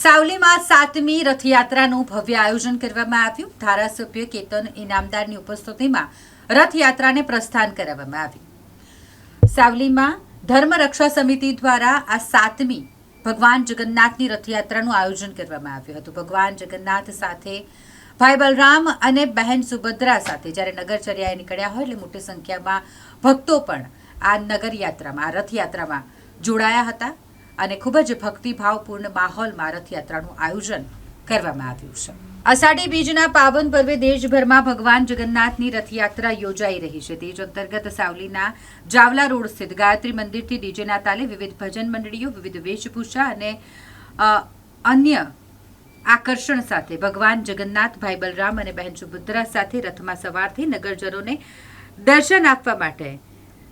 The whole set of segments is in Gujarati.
સાવલીમાં 7મી રથયાત્રાનું ભવ્ય આયોજન કરવામાં આવ્યું। ધારાસભ્ય કેતન ઇનામદારની ઉપસ્થિતિમાં રથયાત્રાને પ્રસ્થાન કરાવવામાં આવ્યું। સાવલીમાં ધર્મ રક્ષા સમિતિ દ્વારા આ 7મી ભગવાન જગન્નાથની રથયાત્રાનું આયોજન કરવામાં આવ્યું હતું। ભગવાન જગન્નાથ સાથે ભાઈ બલરામ અને બહેન સુભદ્રા સાથે જ્યારે નગરચર્યાએ નીકળ્યા હોય એટલે મોટી સંખ્યામાં ભક્તો પણ આ નગરયાત્રામાં આ રથયાત્રામાં જોડાયા હતા અને ખૂબ જ ભક્તિભાવપૂર્ણ માહોલમાં રથયાત્રાનું આયોજન કરવામાં આવ્યું છે। અષાઢી બીજના પાવન પર્વે દેશભરમાં ભગવાન જગન્નાથની રથયાત્રા યોજાઈ રહી છે। તે જ અંતર્ગત સાવલીના જાવલા રોડ સ્થિત ગાયત્રી મંદિરથી ડીજેના તાલે વિવિધ ભજન મંડળીઓ વિવિધ વેશભૂષા અને અન્ય આકર્ષણ સાથે ભગવાન જગન્નાથ ભાઈ બલરામ અને બહેન સુભદ્રા સાથે રથમાં સવાર થઈ નગરજનોને દર્શન આપવા માટે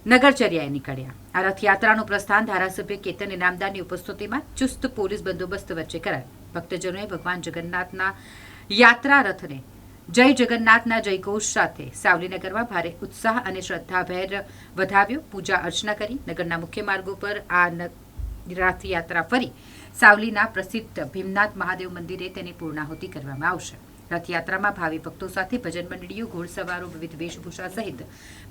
નગરચર્યાએ નીકળ્યા। આ રથયાત્રાનું પ્રસ્થાન ધારાસભ્ય કેતન ઇનામદારની ઉપસ્થિતિમાં ચુસ્ત પોલીસ બંદોબસ્ત વચ્ચે કરાયું। ભક્તજનોએ ભગવાન જગન્નાથના યાત્રા રથને જય જગન્નાથના જયઘોષ સાથે સાવલી નગરમાં ભારે ઉત્સાહ અને શ્રદ્ધાભેર વધાવ્યો। પૂજા અર્ચના કરી નગરના મુખ્ય માર્ગો પર આ રથયાત્રા ફરી સાવલીના પ્રસિદ્ધ ભીમનાથ મહાદેવ મંદિરે તેની પૂર્ણાહુતિ કરવામાં આવશે। રથયાત્રામાં ભાવિ ભક્તો સાથે ભજન મંડળીઓ ઘોડસવારો વિવિધ વેશભૂષા સહિત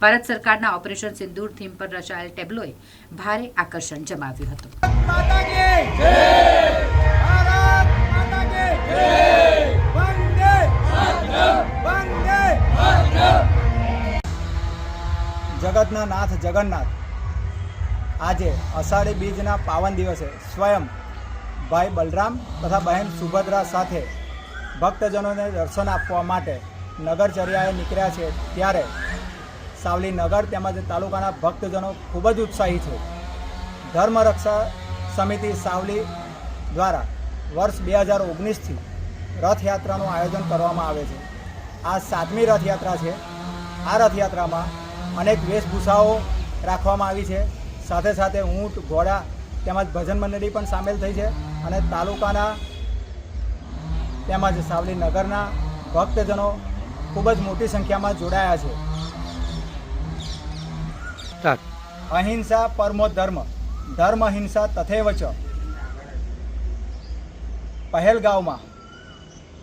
ભારત સરકારના ઓપરેશન સિંદૂર થીમ પર રચાયેલ ટેબ્લોએ ભારે આકર્ષણ જમાવ્યું હતું। જગતના નાથ જગન્નાથ આજે અષાઢી બીજના પાવન દિવસે સ્વયં ભાઈ બલરામ તથા બહેન સુભદ્રા સાથે ભક્તજનોને દર્શન આપવા માટે નગરચર્યાએ નીકળ્યા છે। ત્યારે સાવલી નગર તેમજ તાલુકાના ભક્તજનો ખૂબ જ ઉત્સાહી છે। ધર્મ રક્ષા સમિતિ સાવલી દ્વારા વર્ષ 2019થી રથયાત્રાનું આયોજન કરવામાં આવે છે। આ 7મી રથયાત્રા છે। આ રથયાત્રામાં અનેક વેશભૂષાઓ રાખવામાં આવી છે। સાથે સાથે ઊંટ ઘોડા તેમજ ભજન મંડળી પણ સામેલ થઈ છે અને તાલુકાના તેમજ સાવલી નગરના ભક્તજનો ખૂબ જ મોટી સંખ્યામાં જોડાયા છે। અહિંસા પરમો ધર્મ ધર્મ હિંસા તથૈવ ચ પહેલગાંવમાં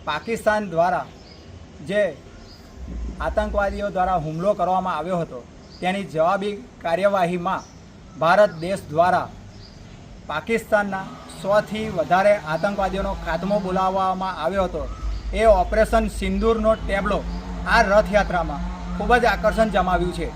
પાકિસ્તાન દ્વારા જે આતંકવાદીઓ દ્વારા હુમલો કરવામાં આવ્યો હતો તેની જવાબી કાર્યવાહીમાં ભારત દેશ દ્વારા પાકિસ્તાનના 100થી વધારે આતંકવાદીઓનો ખાત્મો બોલાવવામાં આવ્યો હતો। એ ઓપરેશન સિંદૂરનો ટેબ્લો આ રથયાત્રામાં ખૂબ જ આકર્ષણ જમાવ્યું છે।